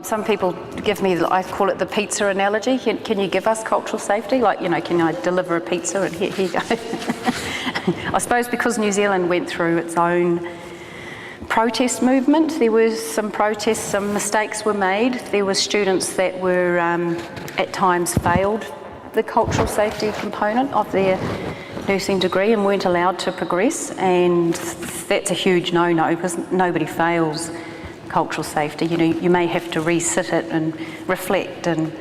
Some people give me, I call it the pizza analogy. Can you give us cultural safety? Like, can I deliver a pizza and here you go? I suppose because New Zealand went through its own protest movement, there was some protests, some mistakes were made. There were students that were at times failed the cultural safety component of their nursing degree and weren't allowed to progress, and that's a huge no-no because nobody fails cultural safety. You may have to re-sit it and reflect and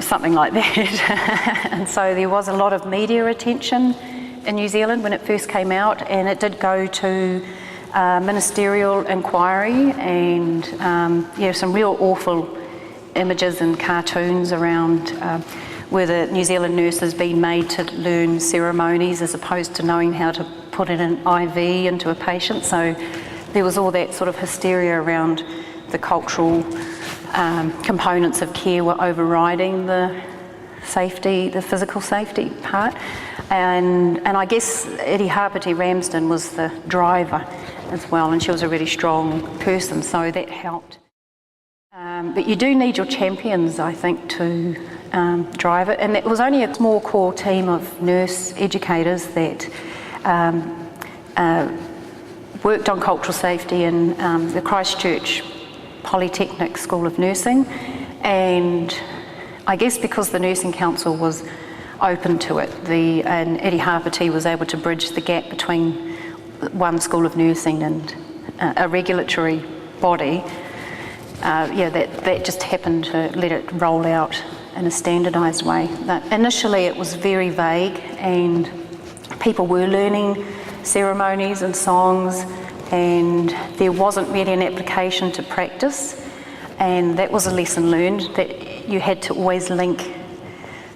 something like that. And so there was a lot of media attention in New Zealand when it first came out, and it did go to ministerial inquiry and some real awful images and cartoons around where the New Zealand nurses being made to learn ceremonies as opposed to knowing how to put in an IV into a patient. So there was all that sort of hysteria around the cultural components of care were overriding the safety, the physical safety part. And I guess Eddie Harpati Ramsden was the driver as well, and she was a really strong person, so that helped. But you do need your champions, I think, to drive it. And it was only a small core team of nurse educators that worked on cultural safety in the Christchurch Polytechnic School of Nursing. And I guess because the Nursing Council was open to it, and Eddie Harpati was able to bridge the gap between one school of nursing and a regulatory body, that just happened to let it roll out in a standardised way. But initially it was very vague, and people were learning ceremonies and songs, and there wasn't really an application to practice, and that was a lesson learned, that you had to always link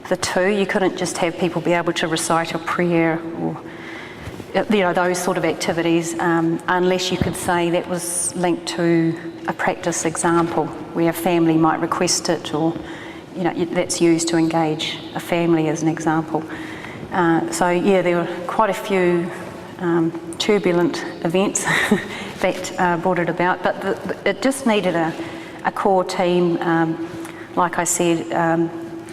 the two. You couldn't just have people be able to recite a prayer or those sort of activities unless you could say that was linked to a practice example where a family might request it, or that's used to engage a family as an example. There were quite a few turbulent events that brought it about, but it just needed a core team, like I said,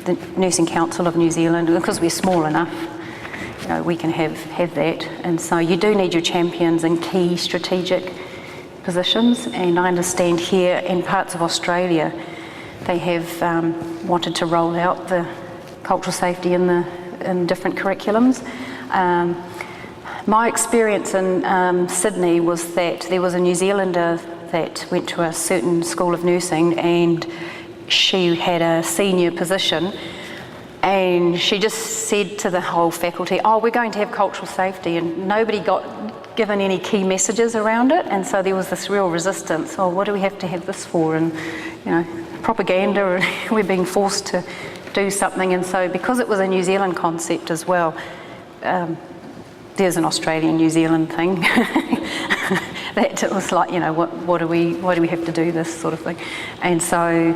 the Nursing Council of New Zealand, because we're small enough, we can have that. And so you do need your champions in key strategic positions, and I understand here in parts of Australia they have wanted to roll out the cultural safety in different curriculums. My experience in Sydney was that there was a New Zealander that went to a certain school of nursing, and she had a senior position, and she just said to the whole faculty, we're going to have cultural safety, and nobody got given any key messages around it, and so there was this real resistance. What do we have to have this for? And propaganda, we're being forced to do something. And so because it was a New Zealand concept as well, there's an Australian New Zealand thing that it was like, why do we have to do this sort of thing? And so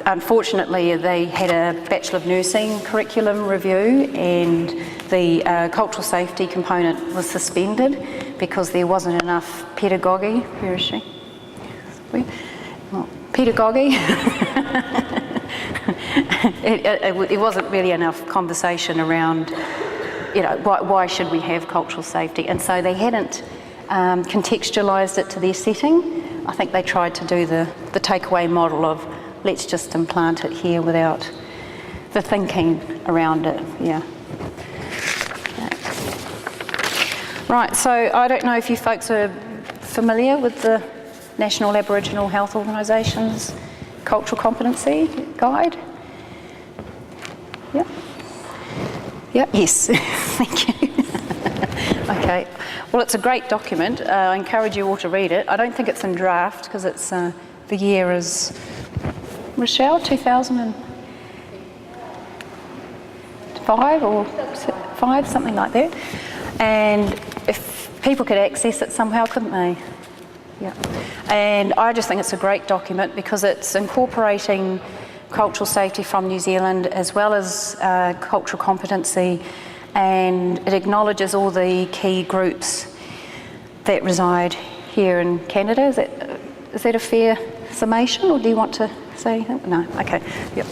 unfortunately they had a Bachelor of Nursing curriculum review, and the cultural safety component was suspended because there wasn't enough pedagogy. Where is she? Pedagogy. It wasn't really enough conversation around, why should we have cultural safety? And so they hadn't contextualised it to their setting. I think they tried to do the takeaway model of let's just implant it here without the thinking around it. Yeah. Right, so I don't know if you folks are familiar with the National Aboriginal Health Organisation's Cultural Competency Guide. Yep. Yep. Yes. Thank you. Okay. Well, it's a great document. I encourage you all to read it. I don't think it's in draft because it's the year is Rochelle 2005 or 5, something like that. And if people could access it somehow, couldn't they? Yeah. And I just think it's a great document because it's incorporating cultural safety from New Zealand as well as cultural competency, and it acknowledges all the key groups that reside here in Canada. Is that a fair summation, or do you want to say anything? No, okay, yep.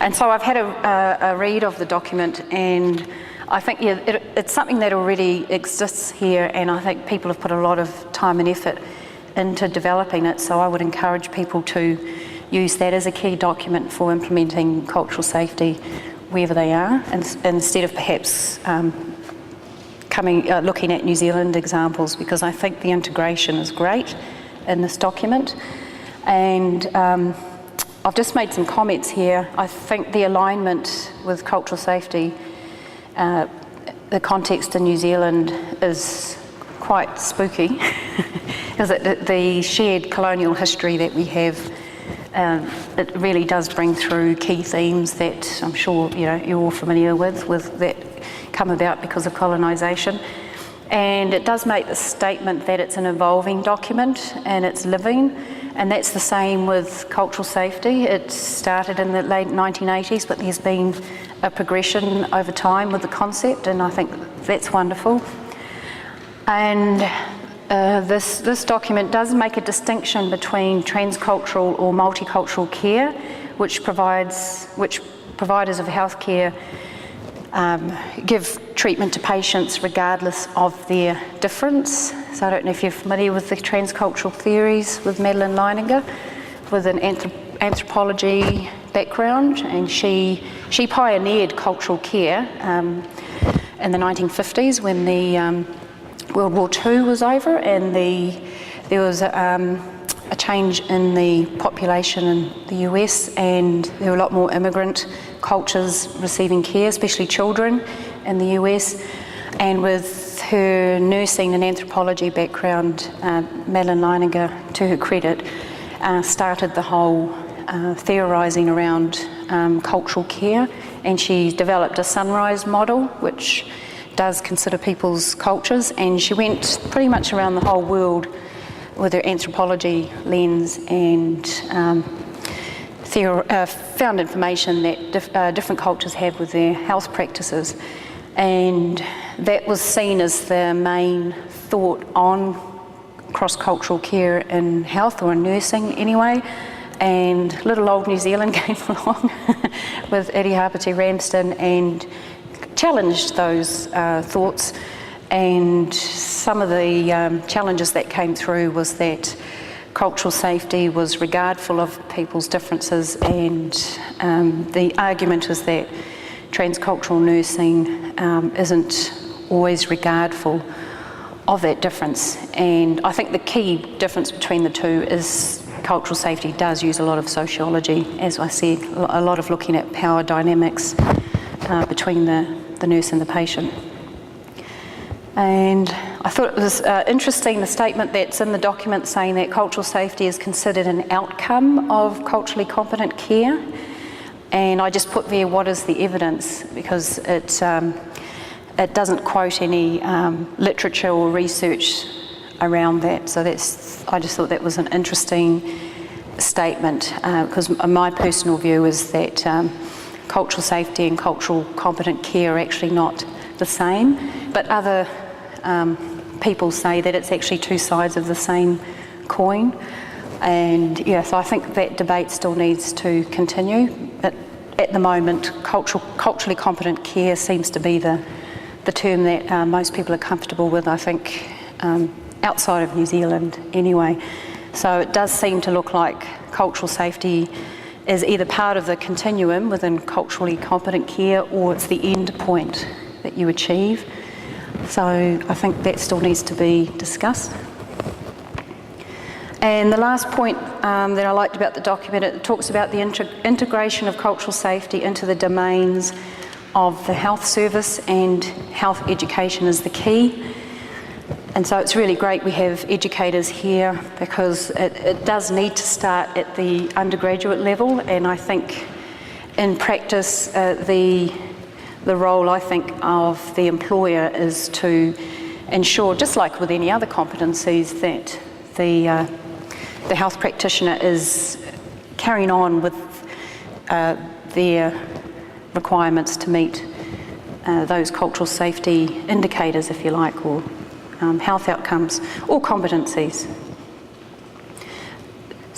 And so I've had a read of the document, and I think, yeah, it's something that already exists here, and I think people have put a lot of time and effort into developing it, so I would encourage people to use that as a key document for implementing cultural safety wherever they are, instead of perhaps looking at New Zealand examples, because I think the integration is great in this document. And I've just made some comments here. I think the alignment with cultural safety, the context in New Zealand is quite spooky because the shared colonial history that we have, it really does bring through key themes that I'm sure you're all familiar with that come about because of colonisation. And it does make the statement that it's an evolving document and it's living, and that's the same with cultural safety. It started in the late 1980s, but there's been a progression over time with the concept, and I think that's wonderful. And this document does make a distinction between transcultural or multicultural care, which providers of healthcare give treatment to patients regardless of their difference. So I don't know if you're familiar with the transcultural theories with Madeline Leininger, with an anthropology background, and she pioneered cultural care in the 1950s when the World War II was over, and there was a change in the population in the US, and there were a lot more immigrant cultures receiving care, especially children in the US. And with her nursing and anthropology background, Madeline Leininger, to her credit, started the whole theorising around cultural care, and she developed a sunrise model which does consider people's cultures, and she went pretty much around the whole world with her anthropology lens, and found information that different cultures have with their health practices, and that was seen as the main thought on cross-cultural care in health, or in nursing anyway. And little old New Zealand came along with Irihāpiti Ramsden and challenged those thoughts, and some of the challenges that came through was that cultural safety was regardful of people's differences, and the argument was that transcultural nursing isn't always regardful of that difference. And I think the key difference between the two is cultural safety does use a lot of sociology, as I said, a lot of looking at power dynamics between the nurse and the patient. And I thought it was interesting, the statement that's in the document saying that cultural safety is considered an outcome of culturally competent care. And I just put there, what is the evidence? Because it doesn't quote any literature or research around that. So I just thought that was an interesting statement, because my personal view is that cultural safety and cultural competent care are actually not the same, but other people say that it's actually two sides of the same coin. And yeah, so I think that debate still needs to continue, but at the moment culturally competent care seems to be the term that most people are comfortable with, I think, outside of New Zealand anyway. So it does seem to look like cultural safety is either part of the continuum within culturally competent care, or it's the end point that you achieve. So I think that still needs to be discussed. And the last point that I liked about the document, it talks about the integration of cultural safety into the domains of the health service, and health education is the key. And so it's really great we have educators here, because it does need to start at the undergraduate level, and I think in practice the role, I think, of the employer is to ensure, just like with any other competencies, that the health practitioner is carrying on with their requirements to meet those cultural safety indicators, if you like, or health outcomes or competencies.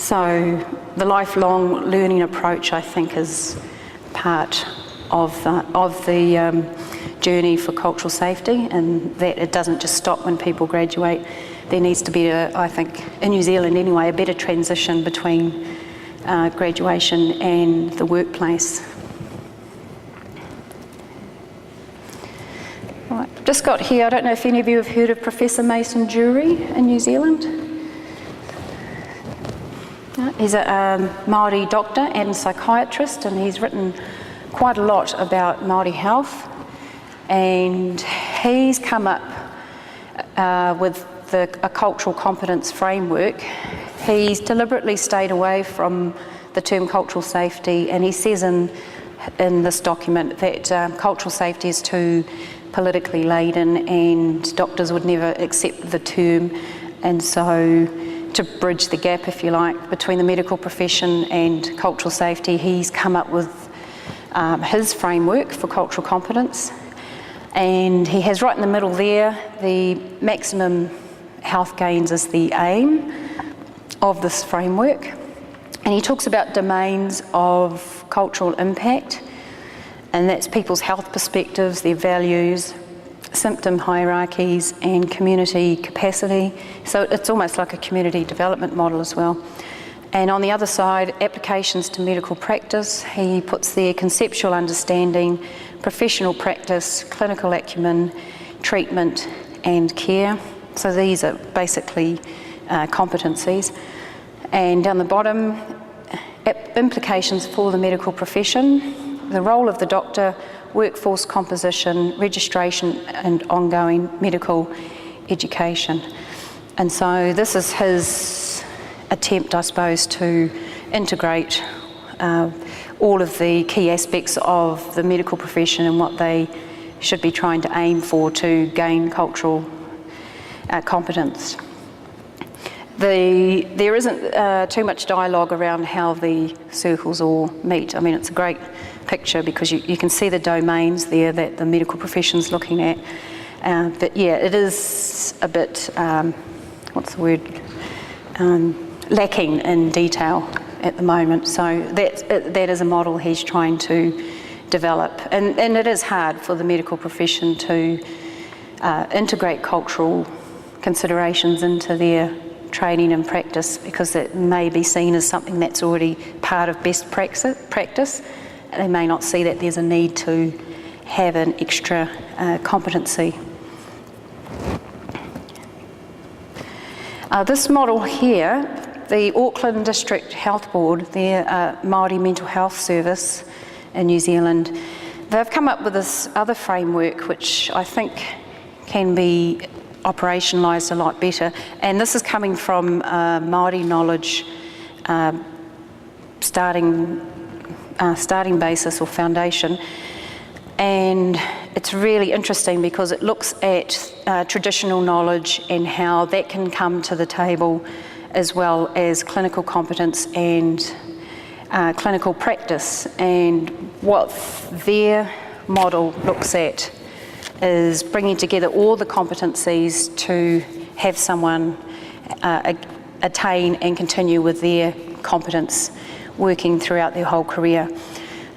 So the lifelong learning approach, I think, is part of the journey for cultural safety, and that it doesn't just stop when people graduate. There needs to be, I think, in New Zealand anyway, a better transition between graduation and the workplace. Right, just got here, I don't know if any of you have heard of Professor Mason Jury in New Zealand. He's a Māori doctor and psychiatrist, and he's written quite a lot about Māori health, and he's come up with a cultural competence framework. He's deliberately stayed away from the term cultural safety, and he says in this document that cultural safety is too politically laden and doctors would never accept the term, and so to bridge the gap, if you like, between the medical profession and cultural safety, he's come up with his framework for cultural competence, and he has right in the middle there, the maximum health gains is the aim of this framework, and he talks about domains of cultural impact, and that's people's health perspectives, their values, symptom hierarchies, and community capacity. So it's almost like a community development model as well. And on the other side, applications to medical practice, he puts there conceptual understanding, professional practice, clinical acumen, treatment, and care. So these are basically competencies. And down the bottom, implications for the medical profession, the role of the doctor, workforce composition, registration, and ongoing medical education. And so this is his attempt, I suppose, to integrate all of the key aspects of the medical profession and what they should be trying to aim for to gain cultural competence. There isn't too much dialogue around how the circles all meet. I mean, it's a great picture because you can see the domains there that the medical profession's looking at. But yeah, it is a bit, lacking in detail at the moment. So that is a model he's trying to develop. And it is hard for the medical profession to integrate cultural considerations into their training and practice, because it may be seen as something that's already part of best practice. They may not see that there's a need to have an extra competency. This model here, the Auckland District Health Board, their Māori Mental Health Service in New Zealand, they've come up with this other framework which I think can be operationalised a lot better, and this is coming from Māori knowledge starting basis or foundation, and it's really interesting because it looks at traditional knowledge and how that can come to the table, as well as clinical competence and clinical practice. And what their model looks at is bringing together all the competencies to have someone attain and continue with their competence working throughout their whole career.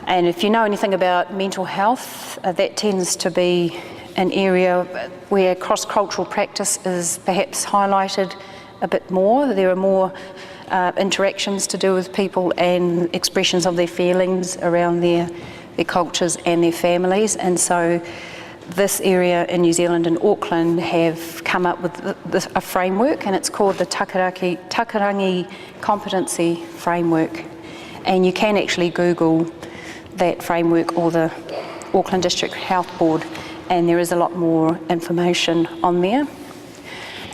And if you know anything about mental health, that tends to be an area where cross-cultural practice is perhaps highlighted a bit more. There are more interactions to do with people and expressions of their feelings around their cultures and their families, and so this area in New Zealand and Auckland have come up with a framework, and it's called the Takarangi Competency Framework. And you can actually Google that framework or the Auckland District Health Board, and there is a lot more information on there.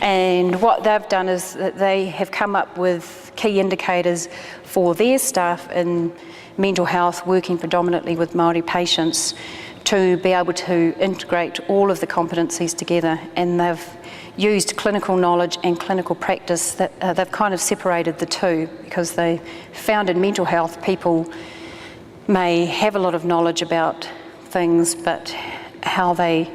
And what they've done is that they have come up with key indicators for their staff in mental health, working predominantly with Māori patients, to be able to integrate all of the competencies together. And they've used clinical knowledge and clinical practice. That they've kind of separated the two, because they found in mental health people may have a lot of knowledge about things, but how they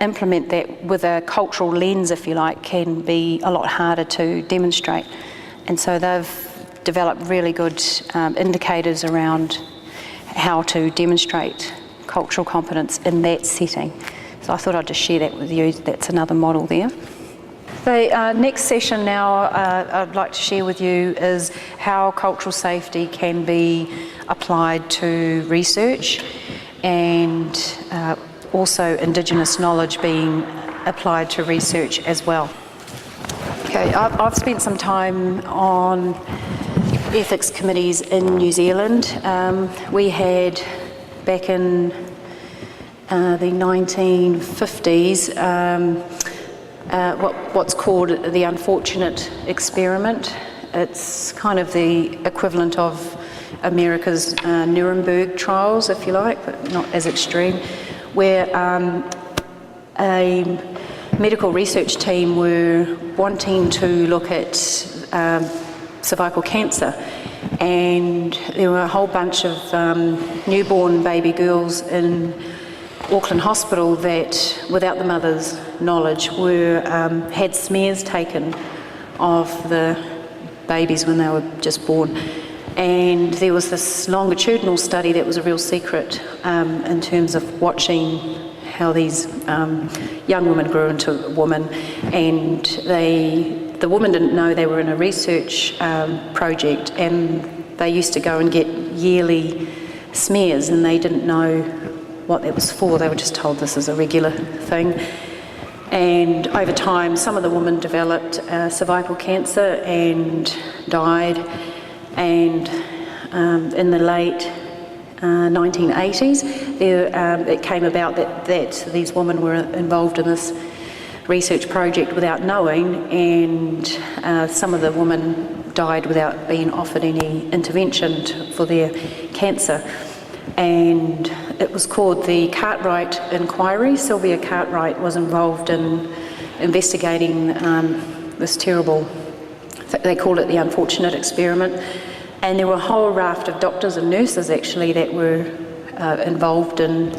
implement that with a cultural lens, if you like, can be a lot harder to demonstrate. And so they've developed really good indicators around how to demonstrate cultural competence in that setting. So I thought I'd just share that with you. That's another model there. The next session now I'd like to share with you is how cultural safety can be applied to research, and also Indigenous knowledge being applied to research as well. Okay, I've spent some time on ethics committees in New Zealand. We had, back in the 1950s, what's called the unfortunate experiment. It's kind of the equivalent of America's Nuremberg trials, if you like, but not as extreme, where a medical research team were wanting to look at cervical cancer, and there were a whole bunch of newborn baby girls in Auckland Hospital that, without the mother's knowledge, had smears taken of the babies when they were just born. And there was this longitudinal study that was a real secret in terms of watching how these young women grew into women, and the women didn't know they were in a research project, and they used to go and get yearly smears, and they didn't know what that was for. They were just told this is a regular thing. And over time, some of the women developed cervical cancer and died. And in the late 1980s, it came about that these women were involved in this research project without knowing, and some of the women died without being offered any intervention for their cancer. And it was called the Cartwright Inquiry. Sylvia Cartwright was involved in investigating this terrible, they called it the unfortunate experiment. And there were a whole raft of doctors and nurses actually that were involved in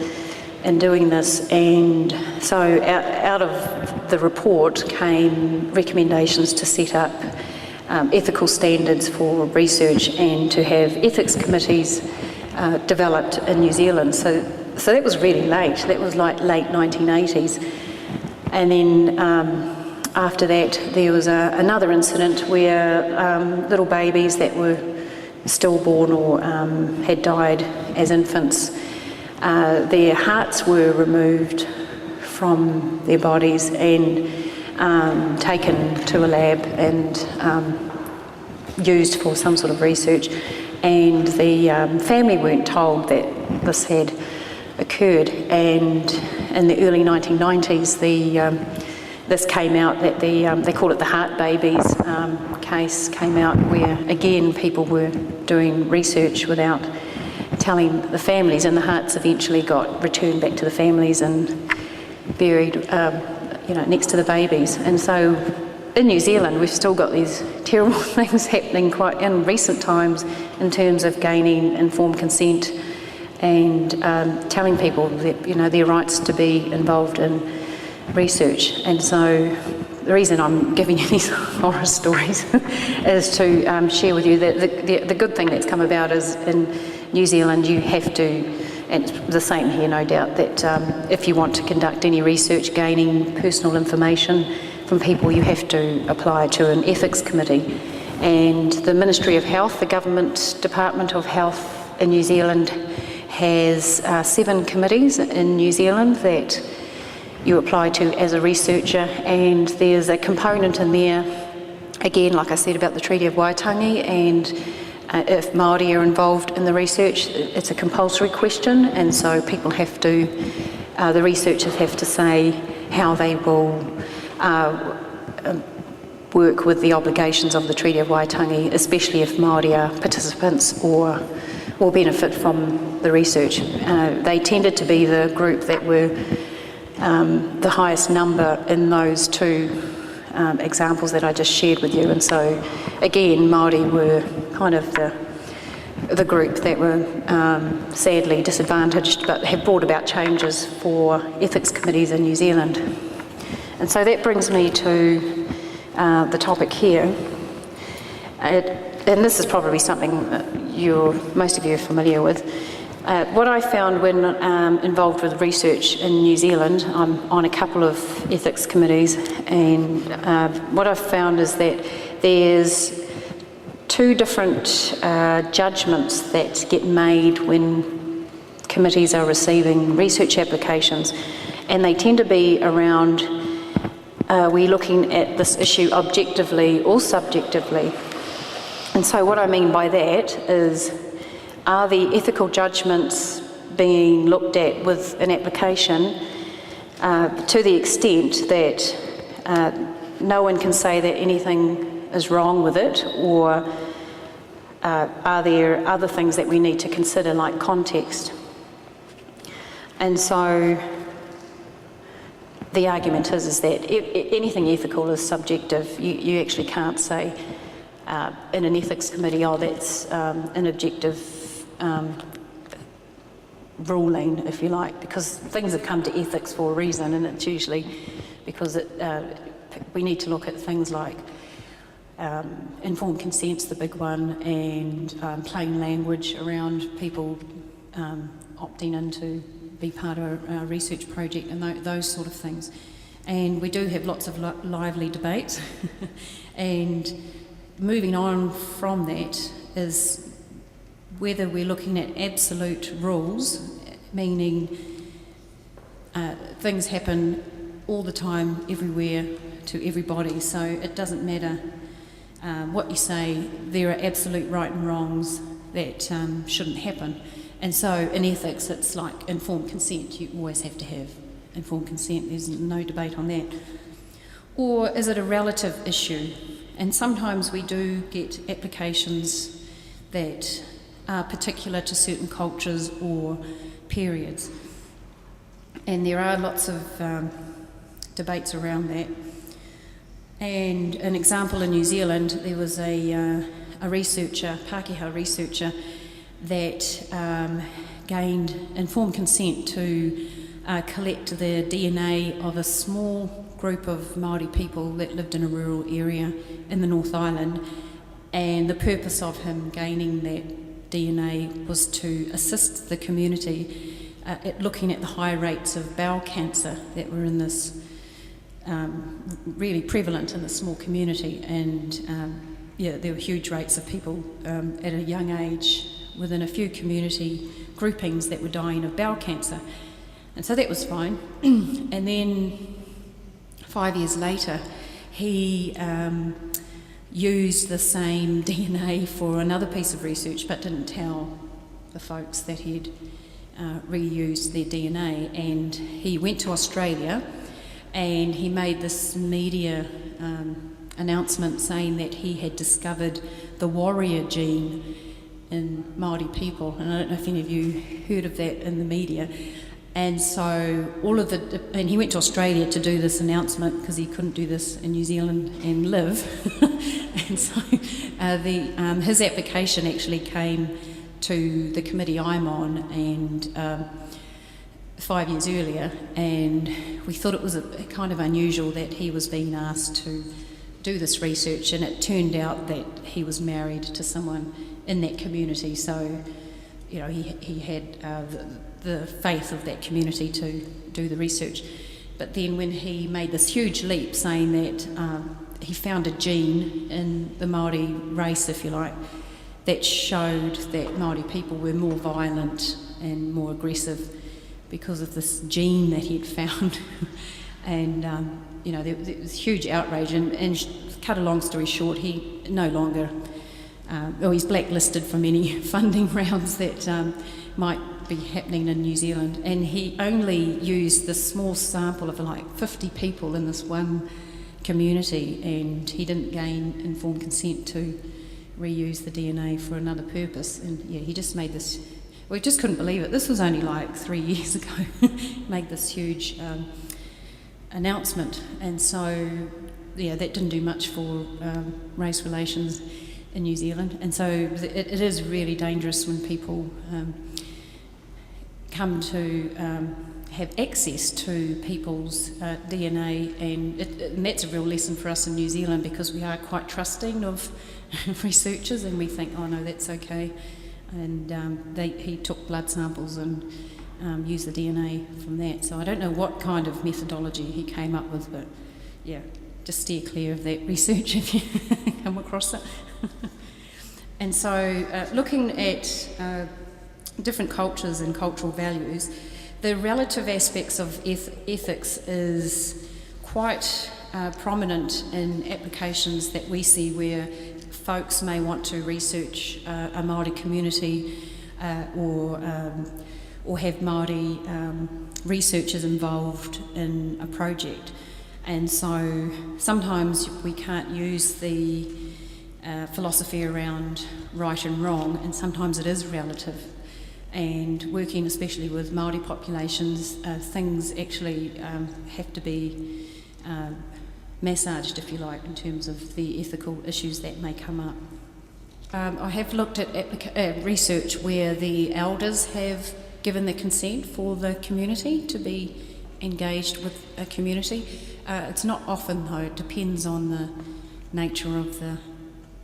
doing this. And so out of the report came recommendations to set up ethical standards for research and to have ethics committees developed in New Zealand. So that was really late. That was like late 1980s. And then after that, there was another incident where little babies that were stillborn or had died as infants, their hearts were removed from their bodies and taken to a lab and used for some sort of research. And the family weren't told that this had occurred. And in the early 1990s, this came out that they call it the heart babies case came out, where again people were doing research without telling the families, and the hearts eventually got returned back to the families and buried, next to the babies. And so in New Zealand, we've still got these terrible things happening quite in recent times in terms of gaining informed consent and telling people that, their rights to be involved in research. And so the reason I'm giving you these horror stories is to share with you that the good thing that's come about is in New Zealand you have to, and it's the same here no doubt, that if you want to conduct any research gaining personal information from people, you have to apply to an ethics committee. And the Ministry of Health, the Government Department of Health in New Zealand, has 7 committees in New Zealand that you apply to as a researcher, and there's a component in there, again, like I said about the Treaty of Waitangi, and if Māori are involved in the research, it's a compulsory question, and so people have to, the researchers have to say how they will work with the obligations of the Treaty of Waitangi, especially if Māori are participants or will benefit from the research. They tended to be the group that were the highest number in those 2 examples that I just shared with you. And so again, Māori were kind of the group that were sadly disadvantaged, but have brought about changes for ethics committees in New Zealand. And so that brings me to the topic here. and this is probably something that most of you are familiar with, what I found when involved with research in New Zealand, I'm on a couple of ethics committees, and what I've found is that there's two different judgments that get made when committees are receiving research applications, and they tend to be around, we're looking at this issue objectively or subjectively. And so what I mean by that is, are the ethical judgments being looked at with an application to the extent that no one can say that anything is wrong with it, or are there other things that we need to consider, like context? And so the argument is that anything ethical is subjective. You actually can't say in an ethics committee, oh, that's an objective ruling, if you like, because things have come to ethics for a reason, and it's usually because we need to look at things like informed consent's the big one, and plain language around people opting in to be part of a research project, and those sort of things. And we do have lots of lively debates. And moving on from that is whether we're looking at absolute rules, meaning things happen all the time, everywhere, to everybody, so it doesn't matter what you say, there are absolute right and wrongs that shouldn't happen. And so in ethics, it's like informed consent. You always have to have informed consent. There's no debate on that. Or is it a relative issue? And sometimes we do get applications that are particular to certain cultures or periods. And there are lots of debates around that. And an example in New Zealand, there was a researcher, Pākehā researcher, that gained informed consent to collect the DNA of a small group of Māori people that lived in a rural area in the North Island, and the purpose of him gaining that DNA was to assist the community at looking at the high rates of bowel cancer that were in this really prevalent in the small community, and there were huge rates of people at a young age within a few community groupings that were dying of bowel cancer. And so that was fine. And then 5 years later, he used the same DNA for another piece of research, but didn't tell the folks that he'd reused their DNA. And he went to Australia, and he made this media announcement saying that he had discovered the warrior gene in Māori people, and I don't know if any of you heard of that in the media. And so and he went to Australia to do this announcement because he couldn't do this in New Zealand and live. And so his application actually came to the committee I'm on, and 5 years earlier, and we thought it was kind of unusual that he was being asked to do this research, and it turned out that he was married to someone in that community, so he had the faith of that community to do the research. But then when he made this huge leap saying that he found a gene in the Māori race, if you like, that showed that Māori people were more violent and more aggressive because of this gene that he'd found. And there was huge outrage, and cut a long story short, he no longer he's blacklisted from any funding rounds that might be happening in New Zealand, and he only used this small sample of like 50 people in this one community, and he didn't gain informed consent to reuse the DNA for another purpose. And he just made this, we just couldn't believe it. This was only like 3 years ago. Made this huge announcement, and so that didn't do much for race relations in New Zealand. And so it is really dangerous when people come to have access to people's DNA, and that's a real lesson for us in New Zealand, because we are quite trusting of researchers, and we think, oh no, that's okay. And he took blood samples and used the DNA from that. So I don't know what kind of methodology he came up with, but yeah, just steer clear of that research if you come across it. And so looking at different cultures and cultural values, the relative aspects of ethics is quite prominent in applications that we see where folks may want to research a Māori community or have Māori researchers involved in a project. And so sometimes we can't use the philosophy around right and wrong, and sometimes it is relative. And working especially with Māori populations, things actually have to be massaged, if you like, in terms of the ethical issues that may come up. I have looked at research where the elders have given the consent for the community to be engaged with a community. It's not often though, it depends on the nature of the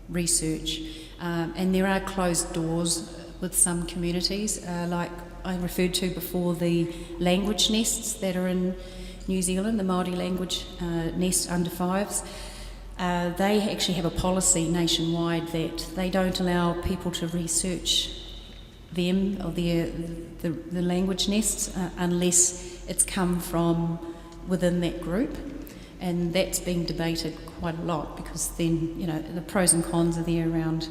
research. And there are closed doors with some communities, like I referred to before, the language nests that are in New Zealand, the Māori language nest under fives. They actually have a policy nationwide that they don't allow people to research them or the language nests unless it's come from within that group. And that's being debated quite a lot, because then, you know, the pros and cons are there around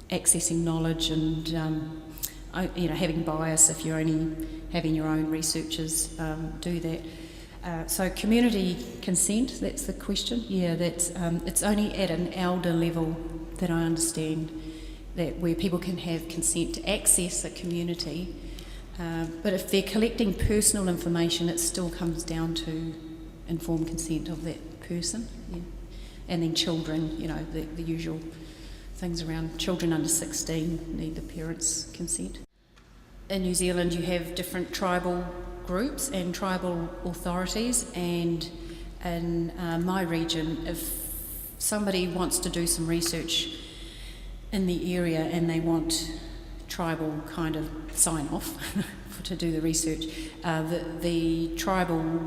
accessing knowledge and you know, having bias if you're only having your own researchers do that. So community consent, that's the question. Yeah, that's it's only at an elder level that I understand that where people can have consent to access a community. But if they're collecting personal information, it still comes down to informed consent of that person. Yeah. And then children, you know, the usual things around children under 16 need the parents' consent. In New Zealand, you have different tribal groups and tribal authorities, and in my region, if somebody wants to do some research in the area and they want tribal kind of sign-off to do the research, the tribal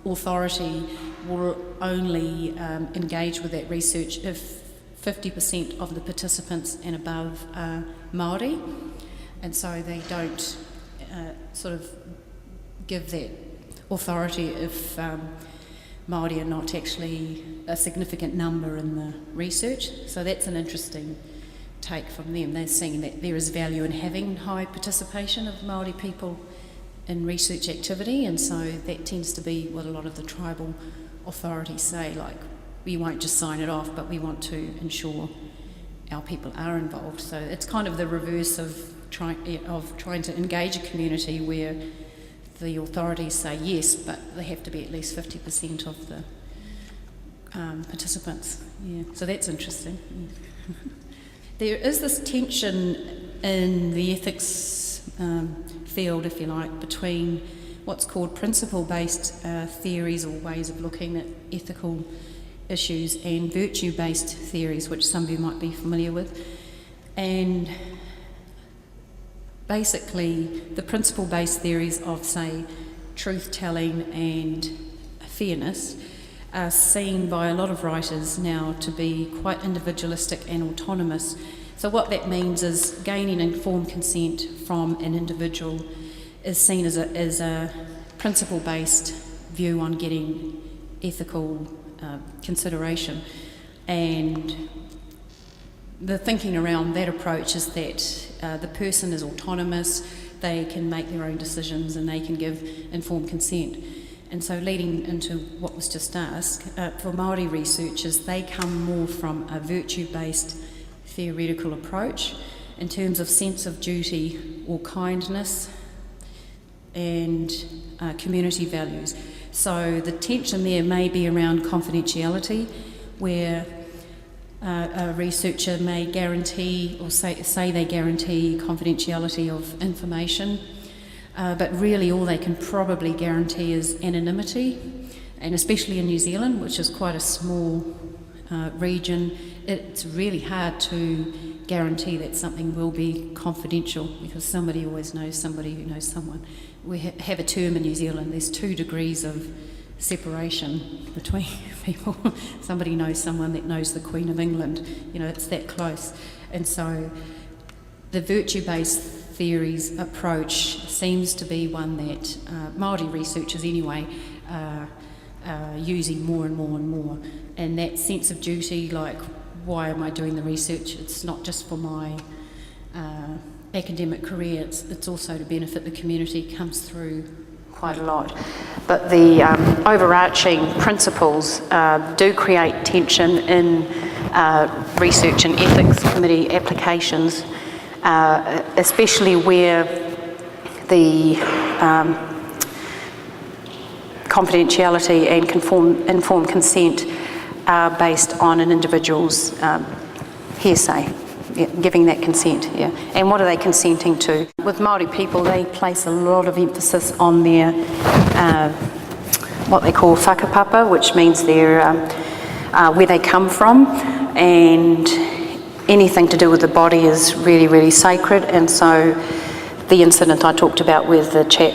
authority will only engage with that research if 50% of the participants and above are Māori, and so they don't sort of give that authority if Māori are not actually a significant number in the research. So that's an interesting take from them. They're seeing that there is value in having high participation of Māori people in research activity, and so that tends to be what a lot of the tribal authorities say, like, we won't just sign it off, but we want to ensure our people are involved. So it's kind of the reverse of trying to engage a community where the authorities say yes, but they have to be at least 50% of the participants. Yeah, so that's interesting. Yeah. There is this tension in the ethics field, if you like, between what's called principle-based theories or ways of looking at ethical issues and virtue-based theories, which some of you might be familiar with. And basically, the principle-based theories of, say, truth-telling and fairness are seen by a lot of writers now to be quite individualistic and autonomous. So what that means is gaining informed consent from an individual is seen as a principle-based view on getting ethical consideration. And the thinking around that approach is that the person is autonomous, they can make their own decisions and they can give informed consent. And so leading into what was just asked, for Māori researchers, they come more from a virtue-based theoretical approach in terms of sense of duty or kindness and community values. So the tension there may be around confidentiality, where a researcher may guarantee or say they guarantee confidentiality of information, but really all they can probably guarantee is anonymity, and especially in New Zealand, which is quite a small region, it's really hard to guarantee that something will be confidential, because somebody always knows somebody who knows someone. We have a term in New Zealand, there's 2 degrees of separation between people. Somebody knows someone that knows the Queen of England, it's that close. And so the virtue-based theories approach seems to be one that Māori researchers anyway are using more and more and more. And that sense of duty, like, why am I doing the research? It's not just for my academic career, it's also to benefit the community, comes through quite a lot. But the overarching principles do create tension in research and ethics committee applications, especially where the confidentiality and informed consent are based on an individual's hearsay. Giving that consent, And what are they consenting to? With Māori people, they place a lot of emphasis on their, what they call whakapapa, which means their, where they come from, and anything to do with the body is really, really sacred. And so the incident I talked about where the chap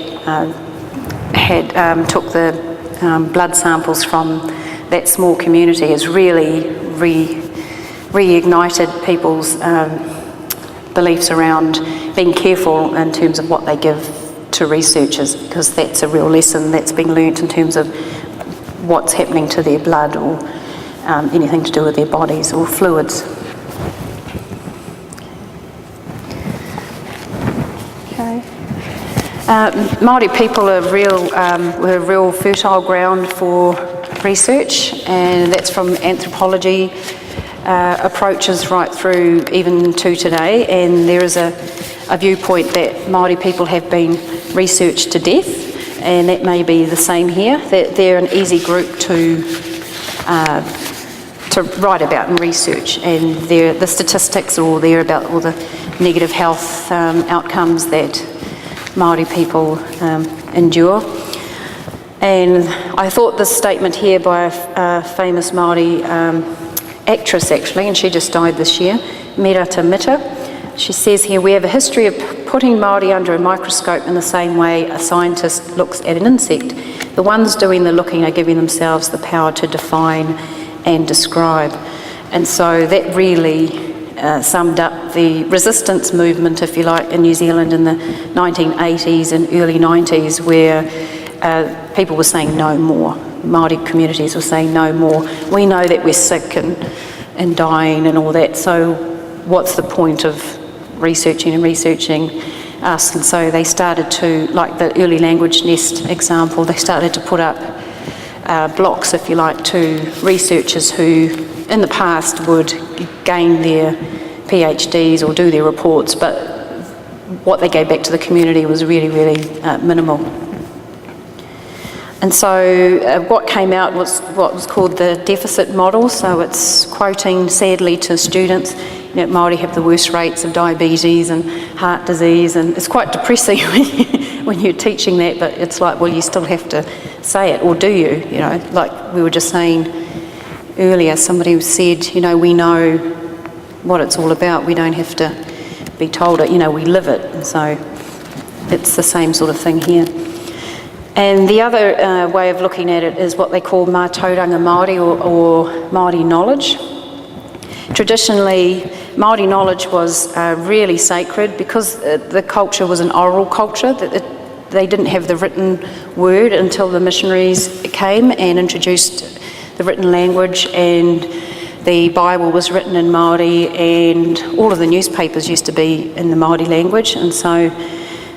took the blood samples from that small community has really reignited people's beliefs around being careful in terms of what they give to researchers, because that's a real lesson that's been learnt in terms of what's happening to their blood or anything to do with their bodies or fluids. Okay. Māori people are we're a real fertile ground for research, and that's from anthropology approaches right through even to today. And there is a viewpoint that Māori people have been researched to death, and that may be the same here, that they're an easy group to write about and research, and the statistics are all there about all the negative health outcomes that Māori people endure. And I thought this statement here by a famous Māori actress actually, and she just died this year, Merata Mita. She says here, "We have a history of putting Māori under a microscope in the same way a scientist looks at an insect. The ones doing the looking are giving themselves the power to define and describe." And so that really summed up the resistance movement, if you like, in New Zealand in the 1980s and early 90s, where people were saying no more. Māori communities were saying no more. We know that we're sick and dying and all that, so what's the point of researching us? And so they started to, like the early language nest example, they started to put up blocks, if you like, to researchers who in the past would gain their PhDs or do their reports, but what they gave back to the community was really, really minimal. And so what came out was what was called the deficit model. So it's quoting sadly to students, Māori have the worst rates of diabetes and heart disease, and it's quite depressing when you're teaching that, but it's like, well, you still have to say it, or do you? Like we were just saying earlier, somebody said, we know what it's all about, we don't have to be told it, we live it. And so it's the same sort of thing here. And the other way of looking at it is what they call mātauranga Māori or Māori knowledge. Traditionally, Māori knowledge was really sacred because the culture was an oral culture. They didn't have the written word until the missionaries came and introduced the written language, and the Bible was written in Māori, and all of the newspapers used to be in the Māori language. And so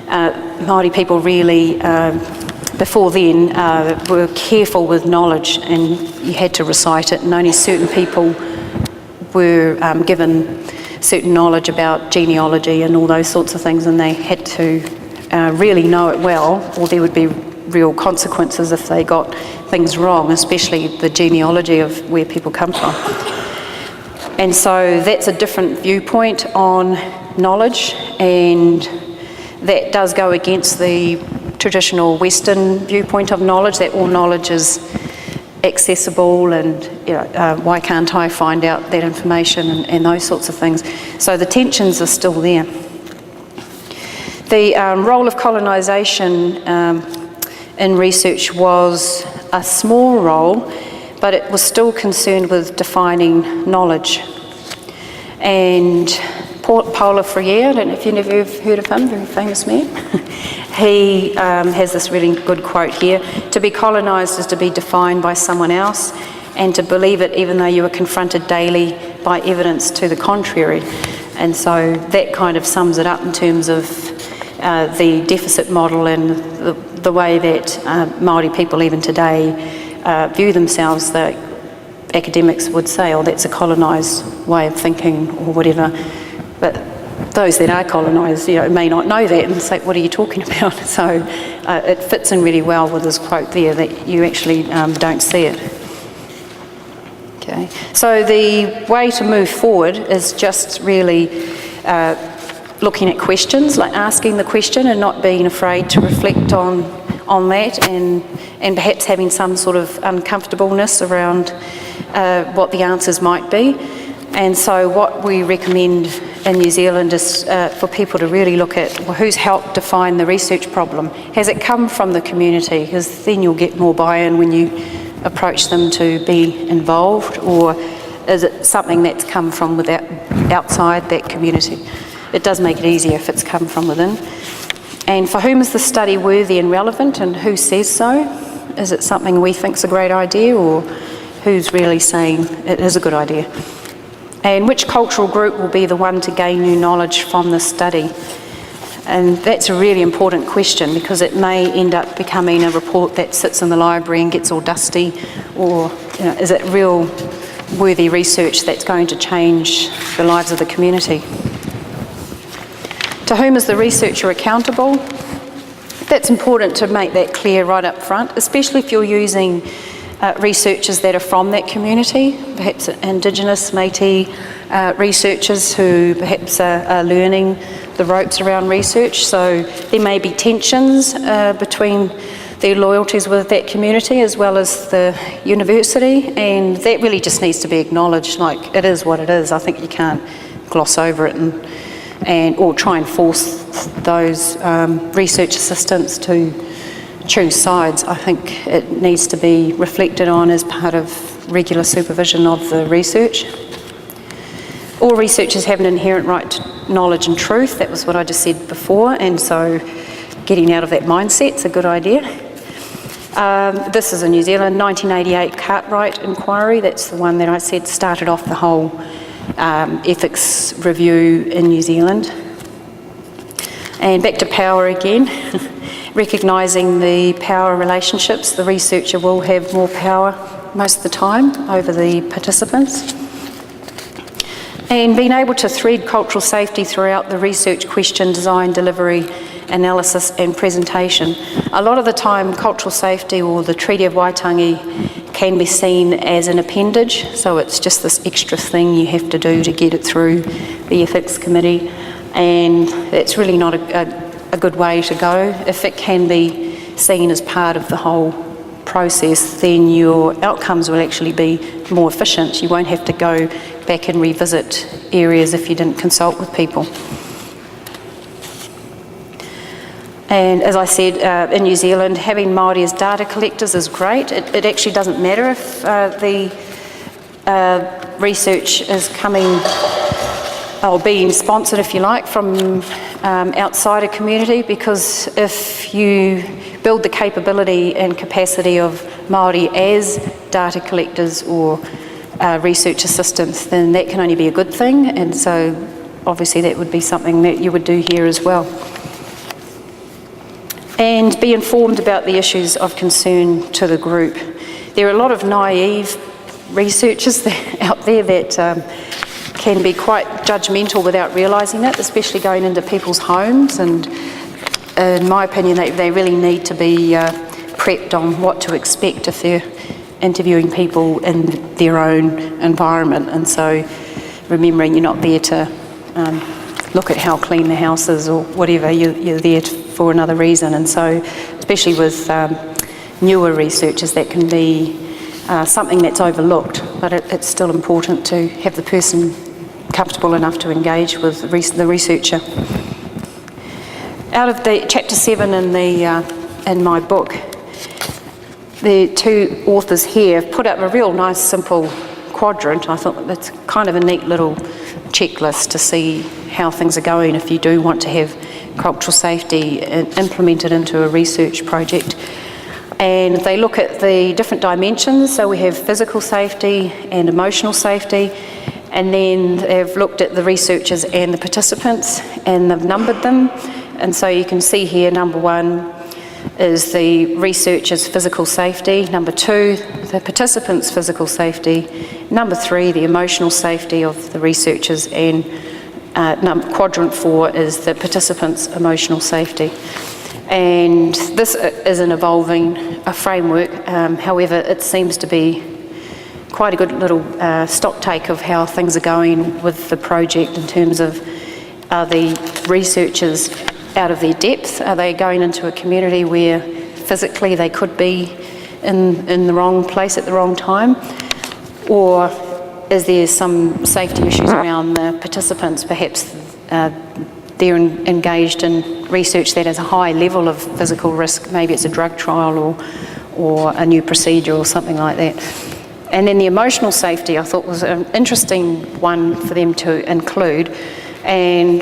Māori people really before then were careful with knowledge, and you had to recite it, and only certain people were given certain knowledge about genealogy and all those sorts of things, and they had to really know it well, or there would be real consequences if they got things wrong, especially the genealogy of where people come from. And so that's a different viewpoint on knowledge, and that does go against the traditional Western viewpoint of knowledge, that all knowledge is accessible, and why can't I find out that information, and those sorts of things. So the tensions are still there. The role of colonisation in research was a small role, but it was still concerned with defining knowledge. And Paulo Freire, I don't know if you've ever heard of him, very famous man. He has this really good quote here: to be colonised is to be defined by someone else, and to believe it even though you are confronted daily by evidence to the contrary. And so that kind of sums it up in terms of the deficit model and the way that Māori people even today view themselves. That academics would say, oh, that's a colonised way of thinking or whatever. But those that are colonised, may not know that and say, what are you talking about? So it fits in really well with this quote there, that you actually don't see it. Okay. So the way to move forward is just really looking at questions, like asking the question and not being afraid to reflect on that, and perhaps having some sort of uncomfortableness around what the answers might be. And so what we recommend in New Zealand is for people to really look at, well, who's helped define the research problem? Has it come from the community? Because then you'll get more buy-in when you approach them to be involved, or is it something that's come from outside that community? It does make it easier if it's come from within. And for whom is the study worthy and relevant, and who says so? Is it something we think's a great idea, or who's really saying it is a good idea? And which cultural group will be the one to gain new knowledge from the study? And that's a really important question, because it may end up becoming a report that sits in the library and gets all dusty, or is it real worthy research that's going to change the lives of the community? To whom is the researcher accountable? That's important to make that clear right up front, especially if you're using researchers that are from that community, perhaps Indigenous, Métis researchers who perhaps are learning the ropes around research. So there may be tensions between their loyalties with that community as well as the university, and that really just needs to be acknowledged. Like, it is what it is. I think you can't gloss over it or try and force those research assistants to choose sides. I think it needs to be reflected on as part of regular supervision of the research. All researchers have an inherent right to knowledge and truth. That was what I just said before, and so getting out of that mindset's a good idea. This is a New Zealand 1988 Cartwright inquiry. That's the one that I said started off the whole ethics review in New Zealand. And back to power again. Recognising the power relationships, the researcher will have more power most of the time over the participants. And being able to thread cultural safety throughout the research question, design, delivery, analysis and presentation. A lot of the time cultural safety or the Treaty of Waitangi can be seen as an appendage, so it's just this extra thing you have to do to get it through the ethics committee, and it's really not a good way to go. If it can be seen as part of the whole process, then your outcomes will actually be more efficient. You won't have to go back and revisit areas if you didn't consult with people. And as I said, in New Zealand, having Māori as data collectors is great. It actually doesn't matter if the research is coming or being sponsored, if you like, from outside a community, because if you build the capability and capacity of Māori as data collectors or research assistants, then that can only be a good thing, and so obviously that would be something that you would do here as well. And be informed about the issues of concern to the group. There are a lot of naive researchers out there that can be quite judgmental without realising it, especially going into people's homes, and in my opinion they really need to be prepped on what to expect if they're interviewing people in their own environment. And so remembering you're not there to look at how clean the house is or whatever, you're there for another reason. And so especially with newer researchers, that can be something that's overlooked, but it's still important to have the person comfortable enough to engage with the researcher. Out of the chapter 7 in my book, the two authors here have put up a real nice simple quadrant. I thought that's kind of a neat little checklist to see how things are going if you do want to have cultural safety implemented into a research project. And they look at the different dimensions, so we have physical safety and emotional safety, and then they've looked at the researchers and the participants and they've numbered them. And so you can see here, number 1 is the researchers' physical safety, number 2, the participants' physical safety, number 3, the emotional safety of the researchers, and quadrant 4 is the participants' emotional safety. And this is an evolving framework, however it seems to be quite a good little stock take of how things are going with the project in terms of are the researchers out of their depth? Are they going into a community where physically they could be in the wrong place at the wrong time? Or is there some safety issues around the participants? Perhaps they're engaged in research that has a high level of physical risk. Maybe it's a drug trial or a new procedure or something like that. And then the emotional safety I thought was an interesting one for them to include. And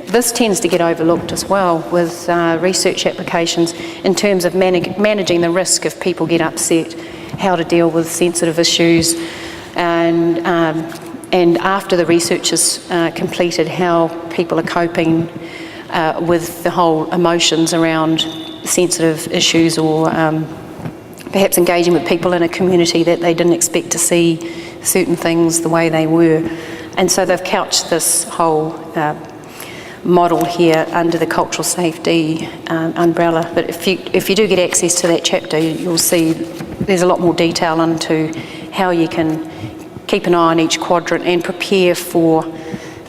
this tends to get overlooked as well with research applications in terms of managing the risk if people get upset, how to deal with sensitive issues, and after the research is completed, how people are coping with the whole emotions around sensitive issues, or perhaps engaging with people in a community that they didn't expect to see certain things the way they were. And so they've couched this whole model here under the cultural safety umbrella. But if you do get access to that chapter, you'll see there's a lot more detail into how you can keep an eye on each quadrant and prepare for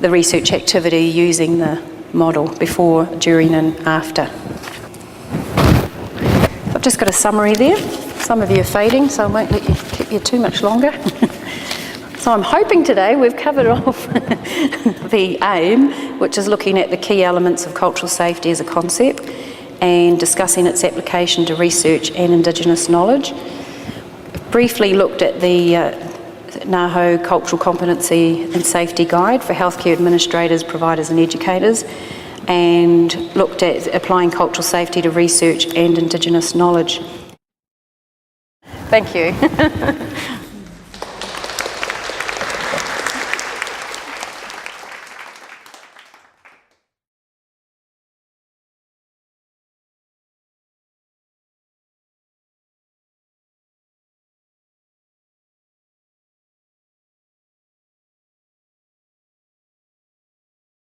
the research activity using the model before, during and after. I've just got a summary there. Some of you are fading, so I won't let you keep you too much longer. So I'm hoping today we've covered off the aim, which is looking at the key elements of cultural safety as a concept and discussing its application to research and Indigenous knowledge. Briefly looked at the NAHO Cultural Competency and Safety Guide for healthcare administrators, providers and educators, and looked at applying cultural safety to research and Indigenous knowledge. Thank you.